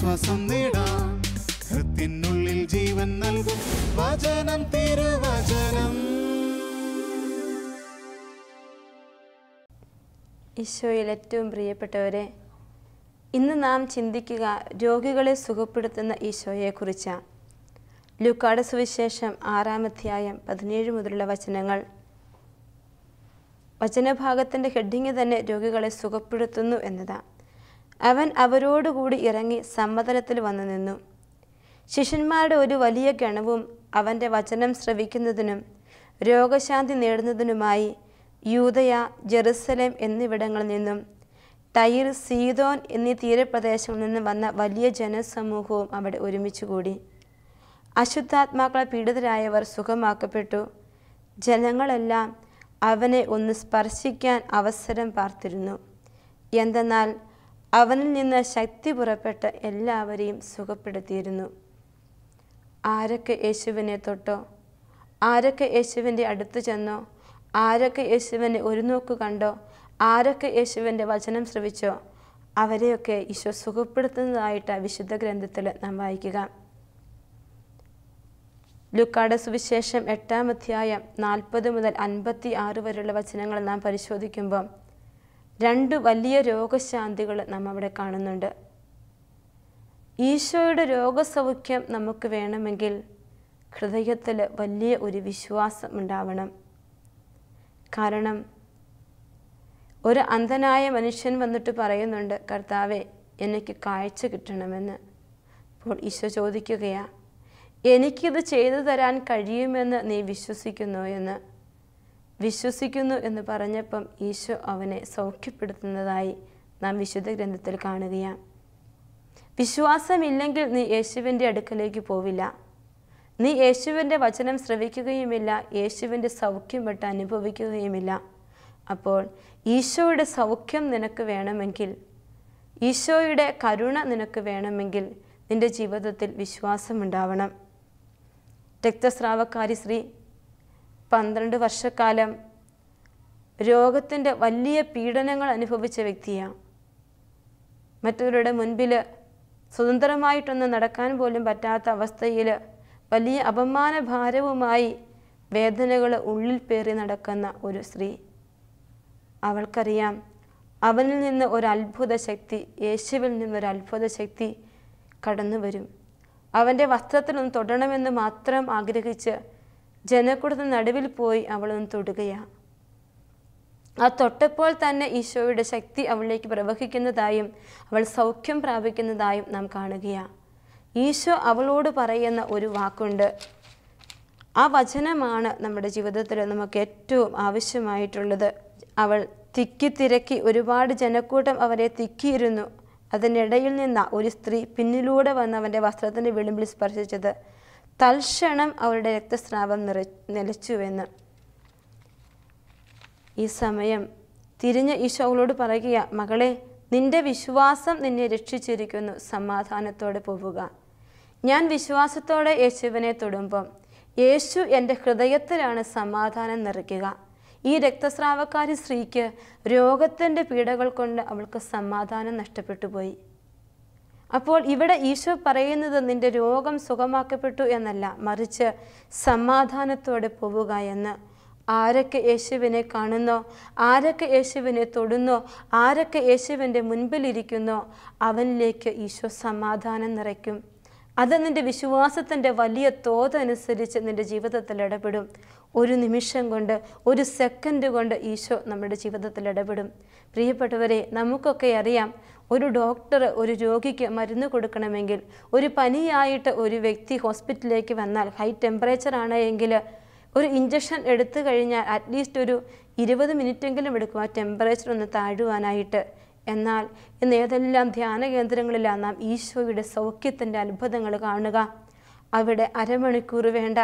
ആശ്വാസം നേടാം. ഹൃത്തിനുള്ളിൽ ജീവൻ നൽകും വചനം, തിരുവചനം. ഈശോയിൽ ഏറ്റവും പ്രിയപ്പെട്ടവരെ, ഇന്ന് നാം ചിന്തിക്കുക രോഗികളെ സുഖപ്പെടുത്തുന്ന ഈശോയെക്കുറിച്ചാണ്. ലൂക്കായുടെ സുവിശേഷം 6-ാം അധ്യായം 17 മുതലുള്ള വചനങ്ങൾ. വചനഭാഗത്തിൻ്റെ ഹെഡിങ് തന്നെ രോഗികളെ സുഖപ്പെടുത്തുന്നു എന്നതാണ്. അവൻ അവരോടുകൂടി ഇറങ്ങി സമതലത്തിൽ വന്നു നിന്നു. ശിഷ്യന്മാരുടെ ഒരു വലിയ ഗണവും അവൻ്റെ വചനം ശ്രവിക്കുന്നതിനും രോഗശാന്തി നേടുന്നതിനുമായി യൂദയ, ജെറുസലേം എന്നിവിടങ്ങളിൽ നിന്നും ടൈർ, സീദോൻ എന്നീ തീരപ്രദേശങ്ങളിൽ നിന്നും വന്ന വലിയ ജനസമൂഹവും അവിടെ ഒരുമിച്ച് കൂടി. അശുദ്ധാത്മാക്കളെ പീഡിതരായവർ സുഖമാക്കപ്പെട്ടു. ജനങ്ങളെല്ലാം അവനെ ഒന്ന് സ്പർശിക്കാൻ അവസരം പാർത്തിരുന്നു. എന്തെന്നാൽ അവനിൽ നിന്ന് ശക്തി പുറപ്പെട്ട് എല്ലാവരെയും സുഖപ്പെടുത്തിയിരുന്നു. ആരൊക്കെ യേശുവിനെ തൊട്ടോ, ആരൊക്കെ യേശുവിൻ്റെ അടുത്ത് ചെന്നോ, ആരൊക്കെ യേശുവിനെ ഒരു നോക്ക് കണ്ടോ, ആരൊക്കെ യേശുവിൻ്റെ വചനം ശ്രവിച്ചോ, അവരെയൊക്കെ ഈശോ സുഖപ്പെടുത്തുന്നതായിട്ട് വിശുദ്ധ ഗ്രന്ഥത്തിൽ നാം വായിക്കുക. ലൂക്കായുടെ സുവിശേഷം 8-ാം അധ്യായം 40 മുതൽ 56 വരെയുള്ള വചനങ്ങൾ നാം പരിശോധിക്കുമ്പോൾ 2 വലിയ രോഗശാന്തികൾ നാം അവിടെ കാണുന്നുണ്ട്. ഈശോയുടെ രോഗസൗഖ്യം നമുക്ക് വേണമെങ്കിൽ ഹൃദയത്തിൽ വലിയ ഒരു വിശ്വാസം ഉണ്ടാവണം. കാരണം ഒരു അന്ധനായ മനുഷ്യൻ വന്നിട്ട് പറയുന്നുണ്ട്, കർത്താവേ, എനിക്ക് കാഴ്ച കിട്ടണമെന്ന്. അപ്പോൾ ഈശോ ചോദിക്കുകയാ, എനിക്കിത് ചെയ്തു തരാൻ കഴിയുമെന്ന് നീ വിശ്വസിക്കുന്നോ എന്ന്. വിശ്വസിക്കുന്നു എന്ന് പറഞ്ഞപ്പം ഈശോ അവനെ സൗഖ്യപ്പെടുത്തുന്നതായി നാം വിശുദ്ധ ഗ്രന്ഥത്തിൽ കാണുകയാണ്. വിശ്വാസമില്ലെങ്കിൽ നീ യേശുവിൻ്റെ അടുക്കലേക്ക് പോവില്ല. നീ യേശുവിൻ്റെ വചനം ശ്രവിക്കുകയുമില്ല, യേശുവിൻ്റെ സൗഖ്യം വിട്ട് അനുഭവിക്കുകയുമില്ല. അപ്പോൾ ഈശോയുടെ സൗഖ്യം നിനക്ക് വേണമെങ്കിൽ, ഈശോയുടെ കരുണ നിനക്ക് വേണമെങ്കിൽ നിൻ്റെ ജീവിതത്തിൽ വിശ്വാസമുണ്ടാവണം. രക്തസ്രാവക്കാരി സ്ത്രീ 12 വർഷക്കാലം രോഗത്തിൻ്റെ വലിയ പീഡനങ്ങൾ അനുഭവിച്ച വ്യക്തിയാണ്. മറ്റവരുടെ മുൻപിൽ സ്വതന്ത്രമായിട്ടൊന്നും നടക്കാൻ പോലും പറ്റാത്ത അവസ്ഥയിൽ വലിയ അപമാന ഭാരവുമായി വേദനകൾ ഉള്ളിൽ പേറി നടക്കുന്ന ഒരു സ്ത്രീ. അവൾക്കറിയാം അവനിൽ നിന്ന് ഒരു അത്ഭുത ശക്തി, യേശുവിൽ നിന്നൊരു അത്ഭുത ശക്തി കടന്നു വരും. അവൻ്റെ വസ്ത്രത്തിലൊന്ന് തൊടണമെന്ന് മാത്രം ആഗ്രഹിച്ച് ജനക്കൂട്ടത്തിന് നടുവിൽ പോയി അവളൊന്ന് തൊടുകയാണ്. ആ തൊട്ടപ്പോൾ തന്നെ ഈശോയുടെ ശക്തി അവളിലേക്ക് പ്രവഹിക്കുന്നതായും അവൾ സൗഖ്യം പ്രാപിക്കുന്നതായും നാം കാണുകയാണ്. ഈശോ അവളോട് പറയുന്ന ഒരു വാക്കുണ്ട്. ആ വചനമാണ് നമ്മുടെ ജീവിതത്തിൽ നമുക്ക് ഏറ്റവും ആവശ്യമായിട്ടുള്ളത്. അവൾ തിക്കി ഒരുപാട് ജനക്കൂട്ടം അവരെ തിക്കിയിരുന്നു. അതിനിടയിൽ നിന്ന ഒരു സ്ത്രീ പിന്നിലൂടെ വന്ന് അവൻ്റെ വസ്ത്രത്തിൻ്റെ വിളിമ്പിൽ സ്പർശിച്ചത്. തൽക്ഷണം അവളുടെ രക്തസ്രാവം നിലച്ചുവെന്ന്. ഈ സമയം തിരിഞ്ഞ് ഈശോ അവളോട് പറയുക, മകളെ, നിന്റെ വിശ്വാസം നിന്നെ രക്ഷിച്ചിരിക്കുന്നു, സമാധാനത്തോടെ പോവുക. ഞാൻ വിശ്വാസത്തോടെ യേശുവിനെ തൊടുമ്പം യേശു എൻ്റെ ഹൃദയത്തിലാണ് സമാധാനം നിറയ്ക്കുക. ഈ രക്തസ്രാവക്കാരി സ്ത്രീക്ക് രോഗത്തിൻ്റെ പീഡകൾ കൊണ്ട് അവൾക്ക് സമാധാനം നഷ്ടപ്പെട്ടു പോയി. അപ്പോൾ ഇവിടെ ഈശോ പറയുന്നത് നിന്റെ രോഗം സുഖമാക്കപ്പെട്ടു എന്നല്ല, മറിച്ച് സമാധാനത്തോടെ പോവുക എന്ന്. ആരൊക്കെ യേശുവിനെ കാണുന്നോ, ആരൊക്കെ യേശുവിനെ തൊടുന്നോ, ആരൊക്കെ യേശുവിൻ്റെ മുൻപിലിരിക്കുന്നോ അവനിലേക്ക് ഈശോ സമാധാനം നിറയ്ക്കും. അത് നിൻ്റെ വിശ്വാസത്തിൻ്റെ വലിയ തോതനുസരിച്ച് നിൻ്റെ ജീവിതത്തിൽ ഇടപെടും. ഒരു നിമിഷം കൊണ്ട്, ഒരു സെക്കൻഡ് കൊണ്ട് ഈശോ നമ്മുടെ ജീവിതത്തിൽ ഇടപെടും. പ്രിയപ്പെട്ടവരെ, നമുക്കൊക്കെ അറിയാം, ഒരു ഡോക്ടർ ഒരു രോഗിക്ക് മരുന്ന് കൊടുക്കണമെങ്കിൽ, ഒരു പനിയായിട്ട് ഒരു വ്യക്തി ഹോസ്പിറ്റലിലേക്ക് വന്നാൽ ഹൈ ടെമ്പറേച്ചർ ആണ് എങ്കിൽ ഒരു ഇഞ്ചക്ഷൻ എടുത്തു കഴിഞ്ഞാൽ അറ്റ്ലീസ്റ്റ് ഒരു 20 മിനിറ്റെങ്കിലും എടുക്കും ആ ടെമ്പറേച്ചർ ഒന്ന് താഴുവാനായിട്ട്. എന്നാൽ ഇന്ന് ഏതെല്ലാം ധ്യാന കേന്ദ്രങ്ങളിലാണ് നാം ഈശോയുടെ സൗഖ്യത്തിൻ്റെ അത്ഭുതങ്ങൾ കാണുക. അവിടെ അരമണിക്കൂർ വേണ്ട,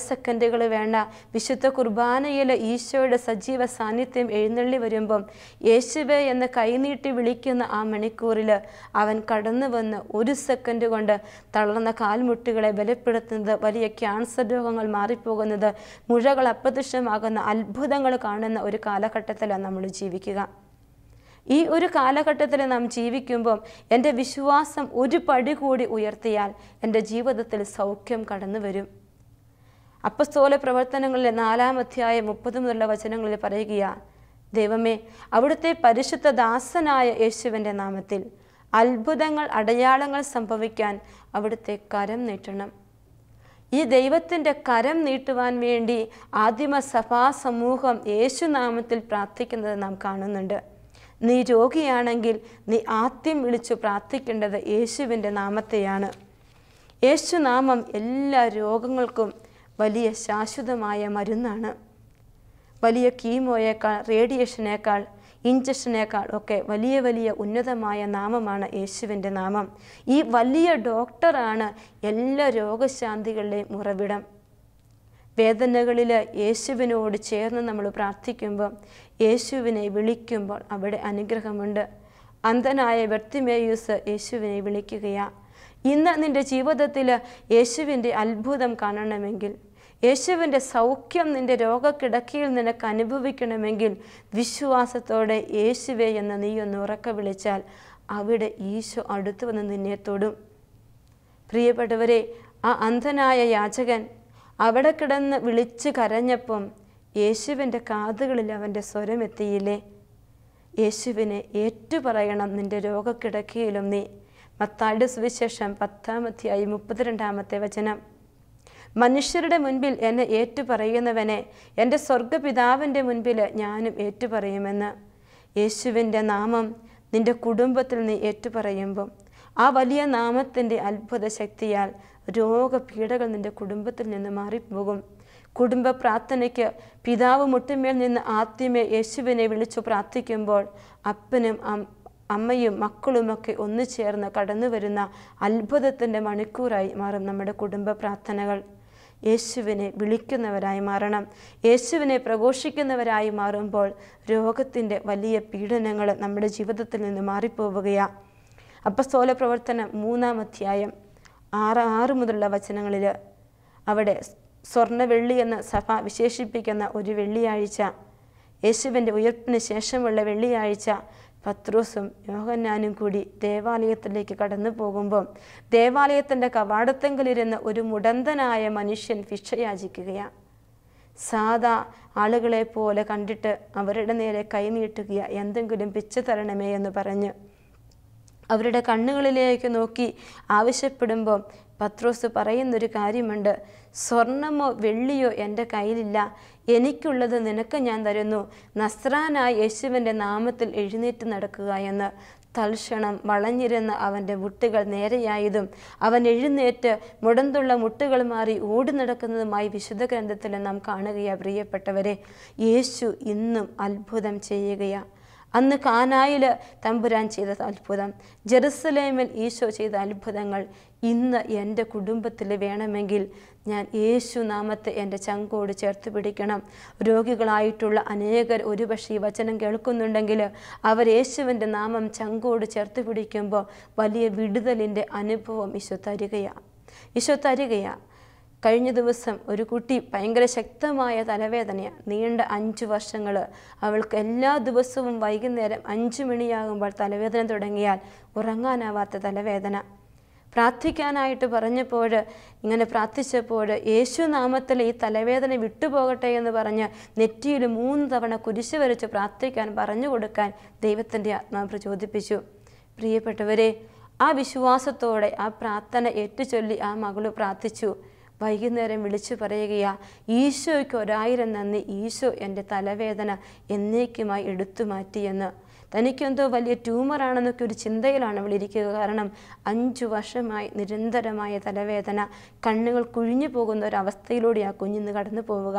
സെക്കൻഡുകൾ വേണ്ട. വിശുദ്ധ കുർബാനയിൽ ഈശോയുടെ സജീവ സാന്നിധ്യം എഴുന്നള്ളി വരുമ്പം യേശുവേ എന്ന് കൈനീട്ടി വിളിക്കുന്ന ആ മണിക്കൂറിൽ അവൻ കടന്നു വന്ന് 1 സെക്കൻഡ് കൊണ്ട് തളർന്ന കാൽമുട്ടുകളെ ബലപ്പെടുത്തുന്നത്, വലിയ ക്യാൻസർ രോഗങ്ങൾ മാറിപ്പോകുന്നത്, മുഴകൾ അപ്രത്യക്ഷമാകുന്ന അത്ഭുതങ്ങൾ കാണുന്ന ഒരു കാലഘട്ടത്തിലാണ് നമ്മൾ ജീവിക്കുക. ഈ ഒരു കാലഘട്ടത്തിൽ നാം ജീവിക്കുമ്പം എൻ്റെ വിശ്വാസം ഒരു പടി കൂടി ഉയർത്തിയാൽ എൻ്റെ ജീവിതത്തിൽ സൗഖ്യം കടന്നു വരും. അപ്പസ്തോല പ്രവർത്തനങ്ങളിലെ 4-ാം അധ്യായം 30 മുതലുള്ള വചനങ്ങളിൽ പറയുക, ദൈവമേ, അവിടുത്തെ പരിശുദ്ധ ദാസനായ യേശുവിൻ്റെ നാമത്തിൽ അത്ഭുതങ്ങൾ, അടയാളങ്ങൾ സംഭവിക്കാൻ അവിടുത്തെ കരം നീട്ടണം. ഈ ദൈവത്തിൻ്റെ കരം നീട്ടുവാൻ വേണ്ടി ആദിമ സഭാ സമൂഹം യേശുനാമത്തിൽ പ്രാർത്ഥിക്കുന്നത് നാം കാണുന്നുണ്ട്. നീ രോഗിയാണെങ്കിൽ നീ ആദ്യം വിളിച്ചു പ്രാർത്ഥിക്കേണ്ടത് യേശുവിൻ്റെ നാമത്തെയാണ്. യേശുനാമം എല്ലാ രോഗങ്ങൾക്കും വലിയ ശാശ്വതമായ മരുന്നാണ്. വലിയ കീമോയേക്കാൾ, റേഡിയേഷനേക്കാൾ, ഇഞ്ചക്ഷനേക്കാൾ ഒക്കെ വലിയ വലിയ ഉന്നതമായ നാമമാണ് യേശുവിൻ്റെ നാമം. ഈ വലിയ ഡോക്ടറാണ് എല്ലാ രോഗശാന്തികളുടെയും ഉറവിടം. വേദനകളിൽ യേശുവിനോട് ചേർന്ന് നമ്മൾ പ്രാർത്ഥിക്കുമ്പോൾ, യേശുവിനെ വിളിക്കുമ്പോൾ അവിടെ അനുഗ്രഹമുണ്ട്. അന്ധനായ ബർത്തിമേയൂസ് യേശുവിനെ വിളിക്കുകയാണ്. ഇന്ന് നിൻ്റെ ജീവിതത്തിൽ യേശുവിൻ്റെ അത്ഭുതം കാണണമെങ്കിൽ, യേശുവിൻ്റെ സൗഖ്യം നിൻ്റെ രോഗക്കിടക്കയിൽ നിനക്ക് അനുഭവിക്കണമെങ്കിൽ വിശ്വാസത്തോടെ യേശുവേ എന്ന് നീ ഒന്ന് ഉറക്കെ വിളിച്ചാൽ അവിടെ ഈശോ അടുത്തു വന്ന് നിന്നെ തൊടും. പ്രിയപ്പെട്ടവരെ, ആ അന്ധനായ യാചകൻ അവിടെ കിടന്ന് വിളിച്ച് കരഞ്ഞപ്പം യേശുവിൻ്റെ കാതുകളിൽ അവൻ്റെ സ്വരം എത്തിയില്ലേ? യേശുവിനെ ഏറ്റുപറയണം നിൻ്റെ രോഗക്കിടക്കയിലും നീ. മത്തായിയുടെ സുവിശേഷം 10-ാം അധ്യായം 32-ാമത്തെ വചനം. മനുഷ്യരുടെ മുൻപിൽ എന്നെ ഏറ്റുപറയുന്നവനെ എൻ്റെ സ്വർഗപിതാവിൻ്റെ മുൻപിൽ ഞാനും ഏറ്റുപറയുമെന്ന്. യേശുവിൻ്റെ നാമം നിൻ്റെ കുടുംബത്തിൽ നീ ഏറ്റുപറയുമ്പം ആ വലിയ നാമത്തിൻ്റെ അത്ഭുത ശക്തിയാൽ രോഗപീഠകൾ നിൻ്റെ കുടുംബത്തിൽ നിന്ന് മാറിപ്പോകും. കുടുംബ പ്രാർത്ഥനയ്ക്ക് പിതാവ് മുട്ടുമേൽ നിന്ന് ആദ്യമേ യേശുവിനെ വിളിച്ചു പ്രാർത്ഥിക്കുമ്പോൾ അപ്പനും അമ്മയും മക്കളുമൊക്കെ ഒന്നു ചേർന്ന് കടന്നു വരുന്ന അത്ഭുതത്തിൻ്റെ മണിക്കൂറായി മാറും നമ്മുടെ കുടുംബ പ്രാർത്ഥനകൾ. യേശുവിനെ വിളിക്കുന്നവരായി മാറണം. യേശുവിനെ പ്രഘോഷിക്കുന്നവരായി മാറുമ്പോൾ രോഗത്തിൻ്റെ വലിയ പീഡനങ്ങൾ നമ്മുടെ ജീവിതത്തിൽ നിന്ന് മാറിപ്പോവുകയാണ്. അപ്പസ്തോല പ്രവർത്തനം 3-ാം അധ്യായം 6 മുതലുള്ള വചനങ്ങളിൽ അവിടെ സ്വർണ്ണ വെള്ളി എന്ന സഭ വിശേഷിപ്പിക്കുന്ന ഒരു വെള്ളിയാഴ്ച, യേശുവിൻ്റെ ഉയർപ്പിന് ശേഷമുള്ള വെള്ളിയാഴ്ച, പത്രോസും യോഹന്നാനും കൂടി ദേവാലയത്തിലേക്ക് കടന്നു പോകുമ്പോൾ ദേവാലയത്തിൻ്റെ കവാടത്തെങ്കിലിരുന്ന് ഒരു മുടന്തനായ മനുഷ്യൻ ഭിക്ഷയാചിക്കുകയാണ്. സാധാ ആളുകളെ പോലെ കണ്ടിട്ട് അവരുടെ നേരെ കൈനീട്ടുക, എന്തെങ്കിലും പിച്ച തരണമേ എന്ന് പറഞ്ഞ് അവരുടെ കണ്ണുകളിലേക്ക് നോക്കി ആവശ്യപ്പെടുമ്പോൾ പത്രോസ് പറയുന്നൊരു കാര്യമുണ്ട്. സ്വർണമോ വെള്ളിയോ എൻ്റെ കയ്യിലില്ല, എനിക്കുള്ളത് നിനക്ക് ഞാൻ തരുന്നു. നസ്രാനായ യേശുവിൻ്റെ നാമത്തിൽ എഴുന്നേറ്റ് നടക്കുക എന്ന്. തൽക്ഷണം വളഞ്ഞിരുന്ന അവൻ്റെ മുട്ടുകൾ നേരെയായതും അവൻ എഴുന്നേറ്റ് മുടന്തുള്ള മുട്ടുകൾ മാറി ഓടി നടക്കുന്നതുമായി വിശുദ്ധ ഗ്രന്ഥത്തിൽ നാം കാണുകയാണ്. പ്രിയപ്പെട്ടവരെ, യേശു ഇന്നും അത്ഭുതം ചെയ്യുകയാണ്. അന്ന് കാനായിൽ തമ്പുരാൻ ചെയ്ത അത്ഭുതം, ജെറുസലേമിൽ ഈശോ ചെയ്ത അത്ഭുതങ്ങൾ ഇന്ന് എൻ്റെ കുടുംബത്തിൽ വേണമെങ്കിൽ ഞാൻ യേശു നാമത്തെ എൻ്റെ ചങ്കോട് ചേർത്ത് പിടിക്കണം. രോഗികളായിട്ടുള്ള അനേകർ ഒരുപക്ഷെ ഈ വചനം കേൾക്കുന്നുണ്ടെങ്കിൽ അവർ യേശുവിൻ്റെ നാമം ചങ്കോട് ചേർത്ത് പിടിക്കുമ്പോൾ വലിയ വിടുതലിൻ്റെ അനുഭവം ഈശോ തരികയാണ്. കഴിഞ്ഞ ദിവസം ഒരു കുട്ടി ഭയങ്കര ശക്തമായ തലവേദനയാണ്, നീണ്ട 5 വർഷങ്ങൾ. അവൾക്ക് എല്ലാ ദിവസവും വൈകുന്നേരം 5 മണിയാകുമ്പോൾ തലവേദന തുടങ്ങിയാൽ ഉറങ്ങാനാവാത്ത തലവേദന. പ്രാർത്ഥിക്കാനായിട്ട് പറഞ്ഞപ്പോൾ, ഇങ്ങനെ പ്രാർത്ഥിച്ചപ്പോൾ യേശു നാമത്തിൽ ഈ തലവേദന വിട്ടുപോകട്ടെ എന്ന് പറഞ്ഞ് നെറ്റിയിൽ 3 തവണ കുരിശ് വരച്ച് പ്രാർത്ഥിക്കാൻ പറഞ്ഞു കൊടുക്കാൻ ദൈവത്തിൻ്റെ ആത്മാവ് പ്രചോദിപ്പിച്ചു. പ്രിയപ്പെട്ടവരെ, ആ വിശ്വാസത്തോടെ ആ പ്രാർത്ഥന ഏറ്റുചൊല്ലി ആ മകള് പ്രാർത്ഥിച്ചു. വൈകുന്നേരം വിളിച്ചു പറയുകയാ, ഈശോയ്ക്ക് 1000 നന്ദി, ഈശോ എൻ്റെ തലവേദന എന്നേക്കുമായി എടുത്തു മാറ്റിയെന്ന്. തനിക്കെന്തോ വലിയ ട്യൂമറാണെന്നൊക്കെ ഒരു ചിന്തയിലാണ് അവൾ ഇരിക്കുക. കാരണം 5 വർഷമായി നിരന്തരമായ തലവേദന, കണ്ണുകൾ കുഴിഞ്ഞു പോകുന്ന ഒരവസ്ഥയിലൂടെ ആ കുഞ്ഞിന്ന് കടന്നു പോവുക.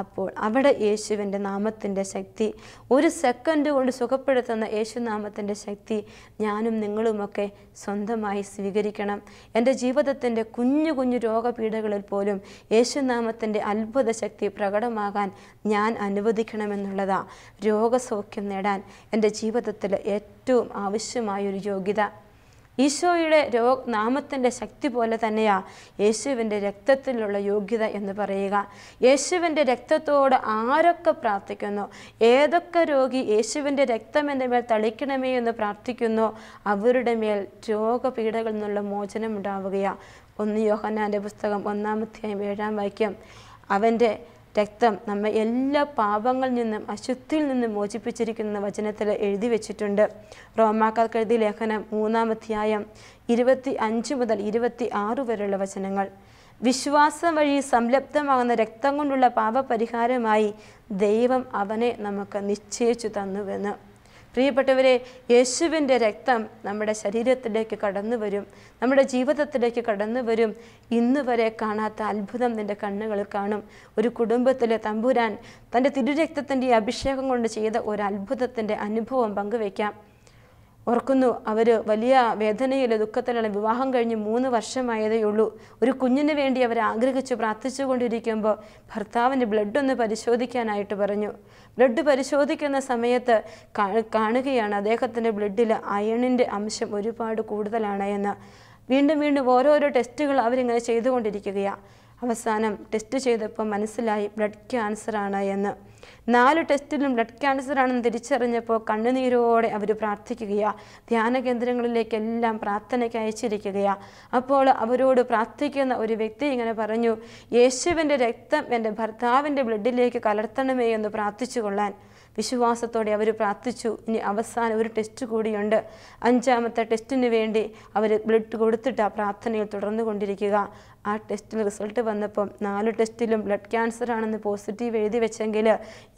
അപ്പോൾ അവിടെ യേശുവിൻ്റെ നാമത്തിൻ്റെ ശക്തി, 1 സെക്കൻഡ് കൊണ്ട് സുഖപ്പെടുത്തുന്ന യേശുനാമത്തിൻ്റെ ശക്തി ഞാനും നിങ്ങളുമൊക്കെ സ്വന്തമായി സ്വീകരിക്കണം. എൻ്റെ ജീവിതത്തിൻ്റെ കുഞ്ഞു കുഞ്ഞു രോഗപീഠകളിൽ പോലും യേശുനാമത്തിൻ്റെ അത്ഭുത ശക്തി പ്രകടമാകാൻ ഞാൻ അനുവദിക്കണമെന്നുള്ളതാണ് രോഗസൗഖ്യം നേടാൻ എൻ്റെ ജീവിതത്തിൽ ഏറ്റവും ആവശ്യമായൊരു യോഗ്യത. ഈശോയുടെ നാമത്തിൻ്റെ ശക്തി പോലെ തന്നെയാണ് യേശുവിൻ്റെ രക്തത്തിലുള്ള യോഗ്യത എന്ന് പറയുക. യേശുവിൻ്റെ രക്തത്തോട് ആരൊക്കെ പ്രാർത്ഥിക്കുന്നു, ഏതൊക്കെ രോഗി യേശുവിൻ്റെ രക്തം എൻ്റെ മേൽ തളിക്കണമേ എന്ന് പ്രാർത്ഥിക്കുന്നു, അവരുടെ മേൽ രോഗപീഠകളിൽ നിന്നുള്ള മോചനം ഉണ്ടാവുകയാണ്. 1 യോഹന്നാൻ്റെ പുസ്തകം 1-ാം അധ്യായം 7-ാം വാക്യം, അവൻ്റെ രക്തം നമ്മെ എല്ലാ പാപങ്ങളിൽ നിന്നും അശുദ്ധിയിൽ നിന്നും മോചിപ്പിച്ചിരിക്കുന്ന വചനത്തിൽ എഴുതി വെച്ചിട്ടുണ്ട്. റോമാക്കാർക്ക് എഴുതിയ ലേഖനം 3-ാം അധ്യായം 25 മുതൽ 26 വരെയുള്ള വചനങ്ങൾ. വിശ്വാസം വഴി സംലബ്ധമാകുന്ന രക്തം കൊണ്ടുള്ള പാപപരിഹാരമായി ദൈവം അവനെ നമുക്ക് നിശ്ചയിച്ചു തന്നുവെന്ന്. പ്രിയപ്പെട്ടവരെ, യേശുവിൻ്റെ രക്തം നമ്മുടെ ശരീരത്തിലേക്ക് കടന്നു വരും, നമ്മുടെ ജീവിതത്തിലേക്ക് കടന്നു വരും. ഇന്ന് വരെ കാണാത്ത അത്ഭുതം നിൻ്റെ കണ്ണുകൾ കാണും. ഒരു കുടുംബത്തിലെ തമ്പുരാൻ തൻ്റെ തിരുരക്തത്തിൻ്റെ അഭിഷേകം കൊണ്ട് ചെയ്ത ഒരു അത്ഭുതത്തിൻ്റെ അനുഭവം പങ്കുവയ്ക്കാം. ഓർക്കുന്നു, അവർ വലിയ വേദനയിൽ ദുഃഖത്തിലുള്ള വിവാഹം കഴിഞ്ഞ് 3 വർഷമായതേ ഉള്ളൂ. ഒരു കുഞ്ഞിന് വേണ്ടി അവർ ആഗ്രഹിച്ച് പ്രാർത്ഥിച്ചു കൊണ്ടിരിക്കുമ്പോൾ ഭർത്താവിൻ്റെ ബ്ലഡ് ഒന്ന് പരിശോധിക്കാനായിട്ട് പറഞ്ഞു. ബ്ലഡ് പരിശോധിക്കുന്ന സമയത്ത് കാണുകയാണ് അദ്ദേഹത്തിൻ്റെ ബ്ലഡിൽ അയണിൻ്റെ അംശം ഒരുപാട് കൂടുതലാണ് എന്ന്. വീണ്ടും ഓരോരോ ടെസ്റ്റുകൾ അവരിങ്ങനെ ചെയ്തുകൊണ്ടിരിക്കുകയാണ്. അവസാനം ടെസ്റ്റ് ചെയ്തപ്പോൾ മനസ്സിലായി ബ്ലഡ് ക്യാൻസറാണ് എന്ന്. 4 ടെസ്റ്റിലും ബ്ലഡ് ക്യാൻസറാണെന്ന് തിരിച്ചറിഞ്ഞപ്പോൾ കണ്ണുനീരോടെ അവർ പ്രാർത്ഥിക്കുകയാണ്. ധ്യാന കേന്ദ്രങ്ങളിലേക്കെല്ലാം പ്രാർത്ഥനയ്ക്ക് അയച്ചിരിക്കുകയാണ്. അപ്പോൾ അവരോട് പ്രാർത്ഥിക്കുന്ന ഒരു വ്യക്തി ഇങ്ങനെ പറഞ്ഞു, യേശുവിൻ്റെ രക്തം എൻ്റെ ഭർത്താവിൻ്റെ ബ്ലഡിലേക്ക് കലർത്തണമേ എന്ന് പ്രാർത്ഥിച്ചു കൊള്ളാൻ. വിശ്വാസത്തോടെ അവർ പ്രാർത്ഥിച്ചു. ഇനി അവസാനം ഒരു ടെസ്റ്റ് കൂടിയുണ്ട്. 5ാമത്തെ ടെസ്റ്റിന് വേണ്ടി അവർ ബ്ലഡ് കൊടുത്തിട്ട് ആ പ്രാർത്ഥനയിൽ തുടർന്നു കൊണ്ടിരിക്കുക. ആ ടെസ്റ്റിൽ റിസൾട്ട് വന്നപ്പം 4 ടെസ്റ്റിലും ബ്ലഡ് ക്യാൻസർ ആണെന്ന് പോസിറ്റീവ് എഴുതി വെച്ചെങ്കിൽ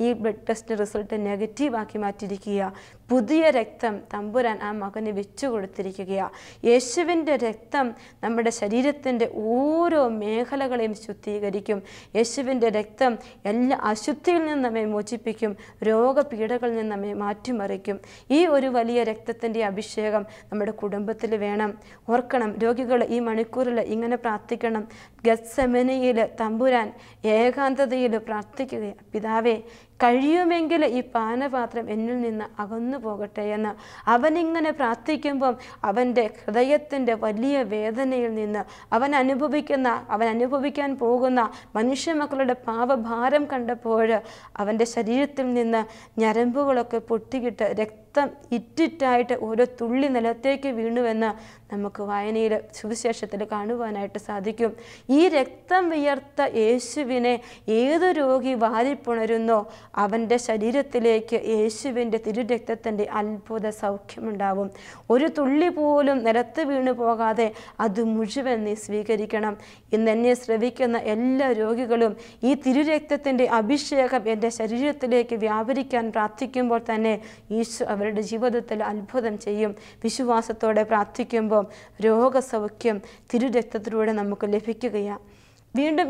ഈ ബ്ലഡ് ടെസ്റ്റ് റിസൾട്ട് നെഗറ്റീവാക്കി മാറ്റിയിരിക്കുക. പുതിയ രക്തം തമ്പുരാൻ ആ മകന് വെച്ചു കൊടുത്തിരിക്കുകയാണ്. യേശുവിൻ്റെ രക്തം നമ്മുടെ ശരീരത്തിൻ്റെ ഓരോ മേഖലകളെയും ശുദ്ധീകരിക്കും. യേശുവിൻ്റെ രക്തം എല്ലാ അശുദ്ധിയിൽ നിന്ന് നമ്മെ മോചിപ്പിക്കും, രോഗപീഠകളിൽ നിന്ന് നമ്മെ മാറ്റിമറിക്കും. ഈ ഒരു വലിയ രക്തത്തിൻ്റെ അഭിഷേകം നമ്മുടെ കുടുംബത്തിൽ വേണം. ഓർക്കണം, രോഗികൾ ഈ മണിക്കൂറിൽ ഇങ്ങനെ പ്രാർത്ഥിക്കണം. ഗത്സമനയിൽ തമ്പുരാൻ ഏകാന്തതയിൽ പ്രാർത്ഥിക്കുക, പിതാവേ കഴിയുമെങ്കിൽ ഈ പാനപാത്രം എന്നിൽ നിന്ന് അകന്നു പോകട്ടെ എന്ന്. അവനിങ്ങനെ പ്രാർത്ഥിക്കുമ്പം അവൻ്റെ ഹൃദയത്തിൻ്റെ വലിയ വേദനയിൽ നിന്ന് അവൻ അനുഭവിക്കാൻ പോകുന്ന മനുഷ്യമക്കളുടെ പാപഭാരം കണ്ടപ്പോൾ അവൻ്റെ ശരീരത്തിൽ നിന്ന് ഞരമ്പുകളൊക്കെ പൊട്ടിയിട്ട് രക്തം ഇറ്റിറ്റായിട്ട് ഓരോ തുള്ളി നിലത്തേക്ക് വീണുവെന്ന് നമുക്ക് വായനയിൽ സുവിശേഷത്തിൽ കാണുവാനായിട്ട് സാധിക്കും. ഈ രക്തം വിയർത്ത യേശുവിനെ ഏത് രോഗി വാരിപ്പുണരുന്നോ അവൻ്റെ ശരീരത്തിലേക്ക് യേശുവിൻ്റെ തിരുരക്തത്തിൻ്റെ അത്ഭുത സൗഖ്യമുണ്ടാവും. ഒരു തുള്ളി പോലും നിലത്ത് വീണു പോകാതെ അത് മുഴുവൻ നീ സ്വീകരിക്കണം. ഇന്ന് എന്നെ ശ്രവിക്കുന്ന എല്ലാ രോഗികളും ഈ തിരുരക്തത്തിൻ്റെ അഭിഷേകം എൻ്റെ ശരീരത്തിലേക്ക് വ്യാപരിക്കാൻ പ്രാർത്ഥിക്കുമ്പോൾ തന്നെ ഈശോ അവരുടെ ജീവിതത്തിൽ അത്ഭുതം ചെയ്യും. വിശ്വാസത്തോടെ പ്രാർത്ഥിക്കുമ്പോൾ രോഗസൗഖ്യം തിരുരക്തത്തിലൂടെ നമുക്ക് ലഭിക്കുകയാണ്. വീണ്ടും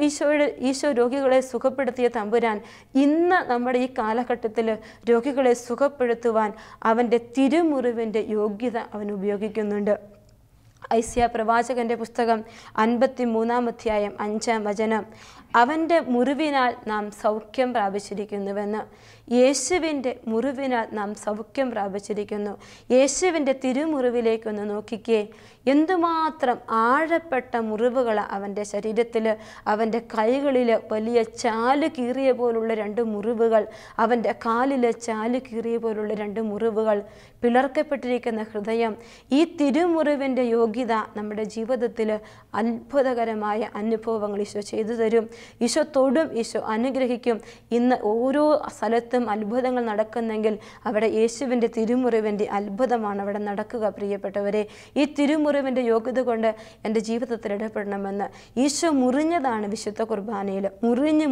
ഈശോ രോഗികളെ സുഖപ്പെടുത്തിയ തമ്പുരാൻ ഇന്ന് നമ്മുടെ ഈ കാലഘട്ടത്തിൽ രോഗികളെ സുഖപ്പെടുത്തുവാൻ അവൻ്റെ തിരുമുറിവിൻ്റെ യോഗ്യത അവൻ ഉപയോഗിക്കുന്നുണ്ട്. ഐസ്യാ പ്രവാചകന്റെ പുസ്തകം 53-ാം അധ്യായം 5-ാം വചനം, അവൻ്റെ മുറിവിനാൽ നാം സൗഖ്യം പ്രാപിച്ചിരിക്കുന്നുവെന്ന്. യേശുവിൻ്റെ മുറിവിനാൽ നാം സൗഖ്യം പ്രാപിച്ചിരിക്കുന്നു. യേശുവിൻ്റെ തിരുമുറിവിലേക്കൊന്ന് നോക്കിക്കേ, എന്തുമാത്രം ആഴപ്പെട്ട മുറിവുകൾ അവൻ്റെ ശരീരത്തിൽ. അവൻ്റെ കൈകളിൽ വലിയ ചാല് കീറിയ പോലുള്ള 2 മുറിവുകൾ, അവൻ്റെ കാലിൽ ചാല് കീറിയ പോലുള്ള 2 മുറിവുകൾ, പിളർക്കപ്പെട്ടിരിക്കുന്ന ഹൃദയം. ഈ തിരുമുറിവിൻ്റെ യോഗ്യത നമ്മുടെ ജീവിതത്തിൽ അത്ഭുതകരമായ അനുഭവങ്ങൾ ഈശോ ചെയ്തു തരും. ഈശോ തൊടും, ഈശോ അനുഗ്രഹിക്കും. ഇന്ന് ഓരോ സ്ഥലത്തും അത്ഭുതങ്ങൾ നടക്കുന്നെങ്കിൽ അവിടെ യേശുവിൻ്റെ തിരുമുറിവിൻ്റെ അത്ഭുതമാണ് അവിടെ നടക്കുക. പ്രിയപ്പെട്ടവരെ, ഈ തിരുമുറിവിൻ്റെ യോഗ്യത കൊണ്ട് എൻ്റെ ജീവിതത്തിൽ ഇടപെടണമെന്ന് ഈശോ മുറിഞ്ഞതാണ് വിശുദ്ധ കുർബാനയിൽ.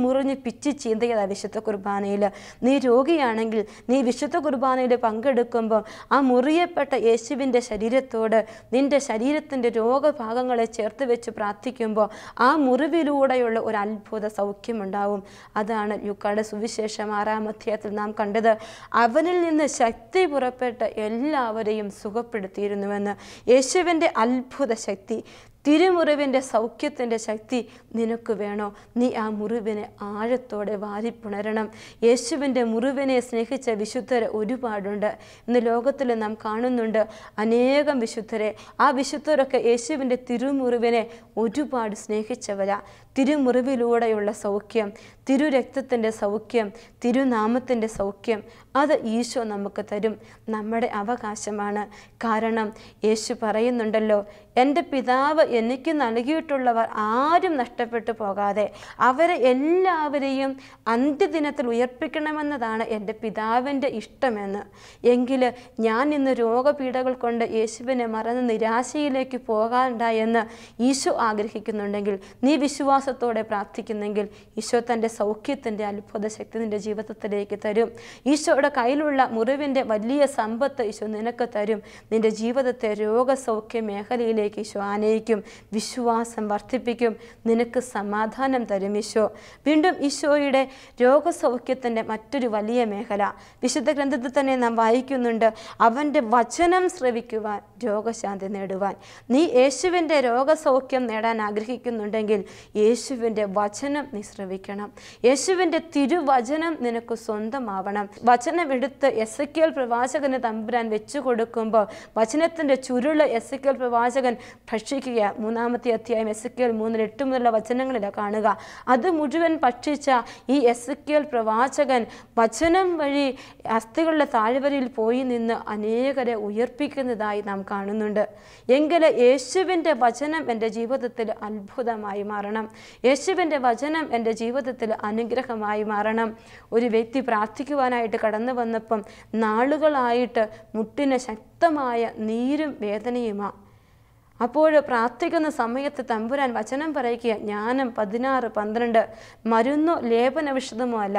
മുറിഞ്ഞ് പിച്ചി ചീന്തയതാണ് വിശുദ്ധ കുർബാനയിൽ. നീ രോഗിയാണെങ്കിൽ നീ വിശുദ്ധ കുർബാനയിൽ പങ്കെടുക്കുമ്പോൾ ആ മുറിയപ്പെട്ട യേശുവിൻ്റെ ശരീരത്തോട് നിൻ്റെ ശരീരത്തിൻ്റെ രോഗഭാഗങ്ങളെ ചേർത്ത് വെച്ച് പ്രാർത്ഥിക്കുമ്പോൾ ആ മുറിവിലൂടെയുള്ള ഒരു അത്ഭുത സൗഖ്യമുണ്ടാവും. അതാണ് ലുക്കായുടെ സുവിശേഷം 6-ാം അധ്യായത്തിൽ നാം കണ്ടത്. അവനിൽ നിന്ന് ശക്തി പുറപ്പെട്ട് എല്ലാവരെയും സുഖപ്പെടുത്തിയിരുന്നുവെന്ന്. യേശുവിൻ്റെ അത്ഭുത ശക്തി, തിരുമുറിവിൻ്റെ സൗഖ്യത്തിൻ്റെ ശക്തി നിനക്ക് വേണോ? നീ ആ മുറിവിനെ ആഴത്തോടെ വാരിപ്പുണരണം. യേശുവിൻ്റെ മുറിവിനെ സ്നേഹിച്ച വിശുദ്ധരെ ഒരുപാടുണ്ട്. ഇന്ന് ലോകത്തിൽ നാം കാണുന്നുണ്ട് അനേകം വിശുദ്ധരെ. ആ വിശുദ്ധരൊക്കെ യേശുവിൻ്റെ തിരുമുറിവിനെ ഒരുപാട് സ്നേഹിച്ചവരാ. തിരുമുറിവിലൂടെയുള്ള സൗഖ്യം, തിരുരക്തത്തിൻ്റെ സൗഖ്യം, തിരുനാമത്തിൻ്റെ സൗഖ്യം അത് ഈശോ നമുക്ക് തരും. നമ്മുടെ അവകാശമാണ്. കാരണം യേശു പറയുന്നുണ്ടല്ലോ, എൻ്റെ പിതാവ് എനിക്ക് നൽകിയിട്ടുള്ളവർ ആരും നഷ്ടപ്പെട്ടു പോകാതെ അവരെ എല്ലാവരെയും അന്ത്യദിനത്തിൽ ഉയർപ്പിക്കണമെന്നതാണ് എൻ്റെ പിതാവിൻ്റെ ഇഷ്ടമെന്ന്. എങ്കിൽ ഞാൻ ഇന്ന് രോഗപീഠകൾ കൊണ്ട് യേശുവിനെ മറന്ന് നിരാശയിലേക്ക് പോകാണ്ട എന്ന് ഈശോ ആഗ്രഹിക്കുന്നുണ്ടെങ്കിൽ, നീ വിശ്വാസത്തോടെ പ്രാർത്ഥിക്കുന്നെങ്കിൽ ഈശോ തൻ്റെ സൗഖ്യത്തിൻ്റെ അത്ഭുത ശക്തി നിൻ്റെ ജീവിതത്തിലേക്ക് തരും. ഈശോയുടെ കയ്യിലുള്ള മുറിവിൻ്റെ വലിയ സമ്പത്ത് ഈശോ നിനക്ക് തരും. നിൻ്റെ ജീവിതത്തെ രോഗസൗഖ്യ മേഖലയിലേക്ക് ഈശോ ആനയിക്കും. വിശ്വാസം വർദ്ധിപ്പിക്കും. നിനക്ക് സമാധാനം തരും ഈശോ. വീണ്ടും ഈശോയുടെ രോഗസൗഖ്യത്തിൻ്റെ മറ്റൊരു വലിയ മേഖല വിശുദ്ധ ഗ്രന്ഥത്തിൽ തന്നെ നാം വായിക്കുന്നുണ്ട്. അവൻ്റെ വചനം ശ്രവിക്കുവാൻ രോഗശാന്തി നേടുവാൻ. നീ യേശുവിൻ്റെ രോഗസൗഖ്യം നേടാൻ ആഗ്രഹിക്കുന്നുണ്ടെങ്കിൽ യേശുവിൻ്റെ വചനം നീ ശ്രവിക്കണം. യേശുവിൻ്റെ തിരുവചനം നിനക്ക് സ്വന്തമാവണം. വചനം എടുത്ത് എസെക്കിയേൽ പ്രവാചകന് തമ്പുരാൻ വെച്ചു കൊടുക്കുമ്പോൾ വചനത്തിൻ്റെ ചുരുള് എസെക്കിയേൽ പ്രവാചകൻ ഭക്ഷിക്കുക. 3-ാമത്തെ അധ്യായം എസെക്കിയേൽ 3:8 മുതലുള്ള വചനങ്ങളിലാണ് കാണുക. അത് മുഴുവൻ ഭക്ഷിച്ച ഈ എസെക്കിയേൽ പ്രവാചകൻ വചനം വഴി അസ്ഥികളുടെ താഴ്വരയിൽ പോയി നിന്ന് അനേകരെ ഉയർപ്പിക്കുന്നതായി നാം കാണുന്നുണ്ട്. എങ്കിൽ യേശുവിൻ്റെ വചനം എൻ്റെ ജീവിതത്തിൽ അത്ഭുതമായി മാറണം. യേശുവിൻ്റെ വചനം എൻ്റെ ജീവിതത്തിൽ അനുഗ്രഹമായി മാറണം. ഒരു വ്യക്തി പ്രാർത്ഥിക്കുവാനായിട്ട് കടന്നു വന്നപ്പം നാളുകളായിട്ട് മുട്ടിന് ശക്തമായ നീരും വേദനയുമാണ്. അപ്പോൾ പ്രാർത്ഥിക്കുന്ന സമയത്ത് തമ്പുരാൻ വചനം പറയുക, ജ്ഞാനം 16:12 മരുന്നോ ലേപന വിഷതമോ അല്ല,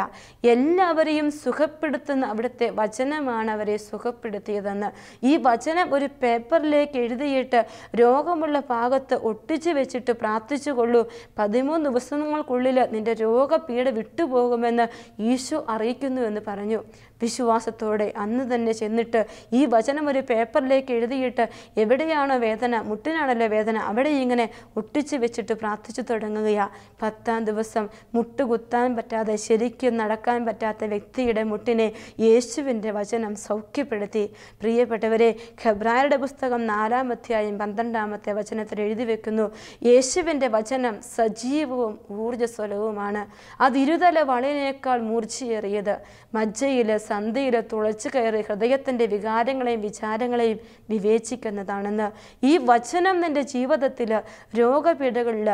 എല്ലാവരെയും സുഖപ്പെടുത്തുന്ന അവിടുത്തെ വചനമാണ് അവരെ സുഖപ്പെടുത്തിയതെന്ന്. ഈ വചനം ഒരു പേപ്പറിലേക്ക് എഴുതിയിട്ട് രോഗമുള്ള ഭാഗത്ത് ഒട്ടിച്ചു വെച്ചിട്ട് പ്രാർത്ഥിച്ചു കൊള്ളൂ, 13 ദിവസങ്ങൾക്കുള്ളിൽ നിന്റെ രോഗപീഠ വിട്ടുപോകുമെന്ന് ഈശോ അറിയിക്കുന്നു എന്ന് പറഞ്ഞു. വിശ്വാസത്തോടെ അന്ന് തന്നെ ചെന്നിട്ട് ഈ വചനം ഒരു പേപ്പറിലേക്ക് എഴുതിയിട്ട് എവിടെയാണോ വേദന, മുട്ടിനാണല്ലോ വേദന, അവിടെ ഇങ്ങനെ ഒട്ടിച്ചു വെച്ചിട്ട് പ്രാർത്ഥിച്ചു തുടങ്ങുകയാണ്. 10-ാം ദിവസം മുട്ടുകുത്താൻ പറ്റാതെ ശരിക്കും നടക്കാൻ പറ്റാത്ത വ്യക്തിയുടെ മുട്ടിനെ യേശുവിൻ്റെ വചനം സൗഖ്യപ്പെടുത്തി. പ്രിയപ്പെട്ടവരെ, ഹെബ്രായരുടെ പുസ്തകം 4-ാം അധ്യായം 12-ാമത്തെ വചനത്തിൽ എഴുതി വെക്കുന്നു, യേശുവിൻ്റെ വചനം സജീവവും ഊർജ്ജസ്വലവുമാണ്. അത് ഇരുതല വളയിനേക്കാൾ മൂർച്ചയേറിയത്, മജ്ജയിൽ സന്ധിയിൽ തുളച്ചു കയറി ഹൃദയത്തിൻ്റെ വികാരങ്ങളെയും വിചാരങ്ങളെയും വിവേചിക്കുന്നതാണെന്ന്. ഈ വചനം നിൻ്റെ ജീവിതത്തിൽ രോഗപീഠകളിൽ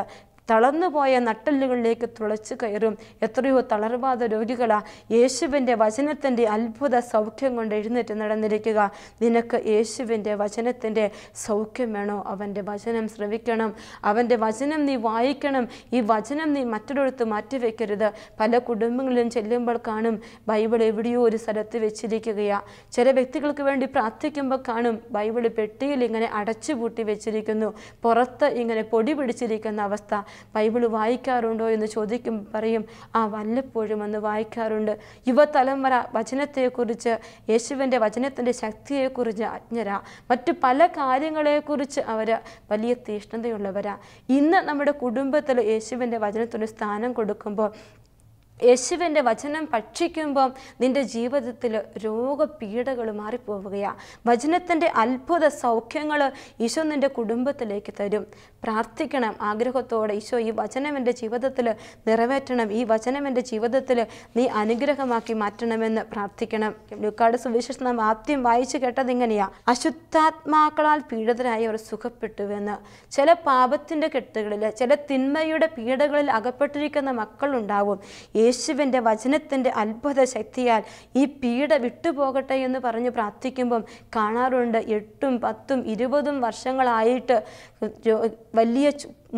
തളർന്നുപോയ നട്ടെല്ലുകളിലേക്ക് തുളച്ചു കയറും. എത്രയോ തളർവാദ രോഗികളാ യേശുവിൻ്റെ വചനത്തിൻ്റെ അത്ഭുത സൗഖ്യം കൊണ്ട് എഴുന്നേറ്റ് നടന്നിരിക്കുക. നിനക്ക് യേശുവിൻ്റെ വചനത്തിൻ്റെ സൗഖ്യം വേണോ? അവൻ്റെ വചനം ശ്രവിക്കണം, അവൻ്റെ വചനം നീ വായിക്കണം. ഈ വചനം നീ മറ്റൊരിടത്ത് മാറ്റിവെക്കരുത്. പല കുടുംബങ്ങളിലും ചെല്ലുമ്പോൾ കാണും ബൈബിൾ എവിടെയോ ഒരു സ്ഥലത്ത് വെച്ചിരിക്കുകയാണ്. ചില വ്യക്തികൾക്ക് വേണ്ടി പ്രാർത്ഥിക്കുമ്പോൾ കാണും ബൈബിൾ പെട്ടിയിൽ ഇങ്ങനെ അടച്ചുപൂട്ടി വെച്ചിരിക്കുന്നു, പുറത്ത് ഇങ്ങനെ പൊടി പിടിച്ചിരിക്കുന്ന അവസ്ഥ. ബൈബിൾ വായിക്കാറുണ്ടോ എന്ന് ചോദിക്കുമ്പോൾ പറയും, വല്ലപ്പോഴും ഒന്ന് വായിക്കാറുണ്ട്. യുവതലമുറ വചനത്തെക്കുറിച്ച്, യേശുവിൻ്റെ വചനത്തിൻ്റെ ശക്തിയെക്കുറിച്ച് അജ്ഞരാ. മറ്റു പല കാര്യങ്ങളെക്കുറിച്ച് അവർ വലിയ തീഷ്ണതയുള്ളവരാ. ഇന്ന് നമ്മുടെ കുടുംബത്തിൽ യേശുവിൻ്റെ വചനത്തിന് സ്ഥാനം കൊടുക്കുമ്പോൾ, യേശുവിൻ്റെ വചനം ഭക്ഷിക്കുമ്പം നിൻ്റെ ജീവിതത്തിൽ രോഗപീഠകൾ മാറിപ്പോവുകയാണ്. വചനത്തിൻ്റെ അത്ഭുത സൗഖ്യങ്ങൾ ഈശോ നിൻ്റെ കുടുംബത്തിലേക്ക് തരും. പ്രാർത്ഥിക്കണം ആഗ്രഹത്തോടെ, ഈശോ ഈ വചനം എൻ്റെ ജീവിതത്തിൽ നിറവേറ്റണം, ഈ വചനം എൻ്റെ ജീവിതത്തിൽ നീ അനുഗ്രഹമാക്കി മാറ്റണമെന്ന് പ്രാർത്ഥിക്കണം. ലൂക്കായുടെ സുവിശേഷം നാം ആദ്യം വായിച്ചു കേട്ടത് ഇങ്ങനെയാണ്, അശുദ്ധാത്മാക്കളാൽ പീഡിതരായവർ സുഖപ്പെട്ടുവെന്ന്. ചില പാപത്തിൻ്റെ കെട്ടുകളിൽ, ചില തിന്മയുടെ പീഡകളിൽ അകപ്പെട്ടിരിക്കുന്ന മക്കളുണ്ടാവും. യേശുവിൻ്റെ വചനത്തിൻ്റെ അത്ഭുത ശക്തിയാൽ ഈ പീഡ വിട്ടുപോകട്ടെ എന്ന് പറഞ്ഞ് പ്രാർത്ഥിക്കുമ്പം കാണാറുണ്ട് 8, 10, 20 വർഷങ്ങളായിട്ട് വലിയ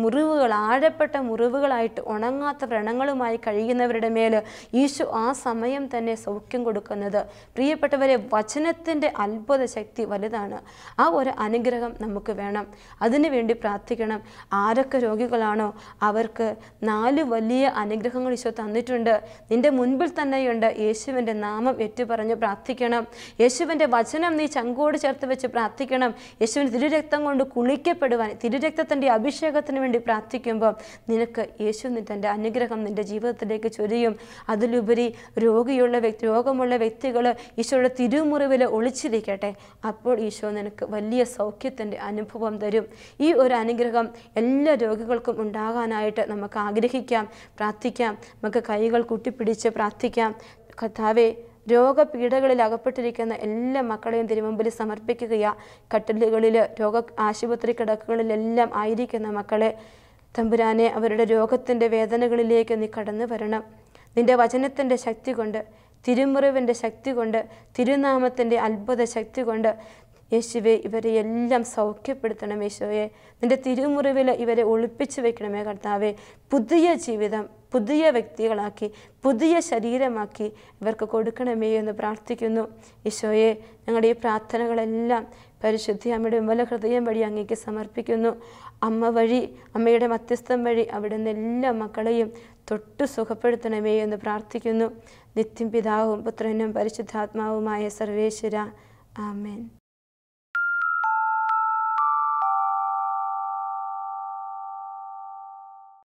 മുറിവുകൾ, ആഴപ്പെട്ട മുറിവുകളായിട്ട് ഉണങ്ങാത്ത വ്രണങ്ങളുമായി കഴിയുന്നവരുടെ മേൽ ഈശോ ആ സമയം തന്നെ സൗഖ്യം കൊടുക്കുന്നത്. പ്രിയപ്പെട്ടവരെ, വചനത്തിൻ്റെ അത്ഭുത ശക്തി വലുതാണ്. ആ ഒരു അനുഗ്രഹം നമുക്ക് വേണം. അതിനു വേണ്ടി പ്രാർത്ഥിക്കണം. ആരൊക്കെ രോഗികളാണോ അവർക്ക് 4 വലിയ അനുഗ്രഹങ്ങൾ ഈശോ തന്നിട്ടുണ്ട്. നിന്റെ മുൻപിൽ തന്നെയുണ്ട്. യേശുവിൻ്റെ നാമം ഏറ്റുപറഞ്ഞ് പ്രാർത്ഥിക്കണം. യേശുവിൻ്റെ വചനം നീ ചങ്കോട് ചേർത്ത് വെച്ച് പ്രാർത്ഥിക്കണം. യേശുവിൻ്റെ തിരുരക്തം കൊണ്ട് കുളിക്കപ്പെടുവാൻ, തിരുരക്തത്തിൻ്റെ അഭിഷേകത്തിന് വേണ്ടി പ്രാർത്ഥിക്കുമ്പോൾ നിനക്ക് യേശു തൻ്റെ അനുഗ്രഹം നിൻ്റെ ജീവിതത്തിലേക്ക് ചൊരിയും. അതിലുപരി രോഗമുള്ള വ്യക്തികൾ ഈശോയുടെ തിരുമുറിവിൽ ഒളിച്ചിരിക്കട്ടെ. അപ്പോൾ ഈശോ നിനക്ക് വലിയ സൗഖ്യത്തിൻ്റെ അനുഭവം തരും. ഈ ഒരു അനുഗ്രഹം എല്ലാ രോഗികൾക്കും ഉണ്ടാകാനായിട്ട് നമുക്ക് ആഗ്രഹിക്കാം, പ്രാർത്ഥിക്കാം. നമുക്ക് കൈകൾ കൂട്ടിപ്പിടിച്ച് പ്രാർത്ഥിക്കാം. കർത്താവേ, രോഗപീഠകളിൽ അകപ്പെട്ടിരിക്കുന്ന എല്ലാ മക്കളെയും തിരുമുമ്പിൽ സമർപ്പിക്കുകയാ. കട്ടിലുകളിൽ, ആശുപത്രി കിടക്കുകളിലെല്ലാം ആയിരിക്കുന്ന മക്കളെ തമ്പുരാനെ, അവരുടെ രോഗത്തിൻ്റെ വേദനകളിലേക്ക് നീ കടന്നു വരണം. നിൻ്റെ വചനത്തിൻ്റെ ശക്തി കൊണ്ട്, തിരുമുറിവിൻ്റെ ശക്തി കൊണ്ട്, തിരുനാമത്തിൻ്റെ അത്ഭുത ശക്തി കൊണ്ട് യേശുവെ ഇവരെ എല്ലാം സൗഖ്യപ്പെടുത്തണം. യേശുവെ, നിൻ്റെ തിരുമുറിവിൽ ഇവരെ ഒളിപ്പിച്ചു വെക്കണമേ കർത്താവെ. പുതിയ ജീവിതം, പുതിയ വ്യക്തികളാക്കി, പുതിയ ശരീരമാക്കി ഇവർക്ക് കൊടുക്കണമേ എന്ന് പ്രാർത്ഥിക്കുന്നു. ഈശോയെ, ഞങ്ങളുടെ ഈ പ്രാർത്ഥനകളെല്ലാം പരിശുദ്ധി അമ്മയുടെ വിമല ഹൃദയം വഴി അങ്ങേക്ക് സമർപ്പിക്കുന്നു. അമ്മ വഴി, അമ്മയുടെ മധ്യസ്ഥം വഴി അവിടുന്ന് എല്ലാ മക്കളെയും തൊട്ട് സുഖപ്പെടുത്തണമേ എന്ന് പ്രാർത്ഥിക്കുന്നു. നിത്യം പിതാവും പുത്രനും പരിശുദ്ധാത്മാവുമായ സർവേശ്വര. ആമേൻ.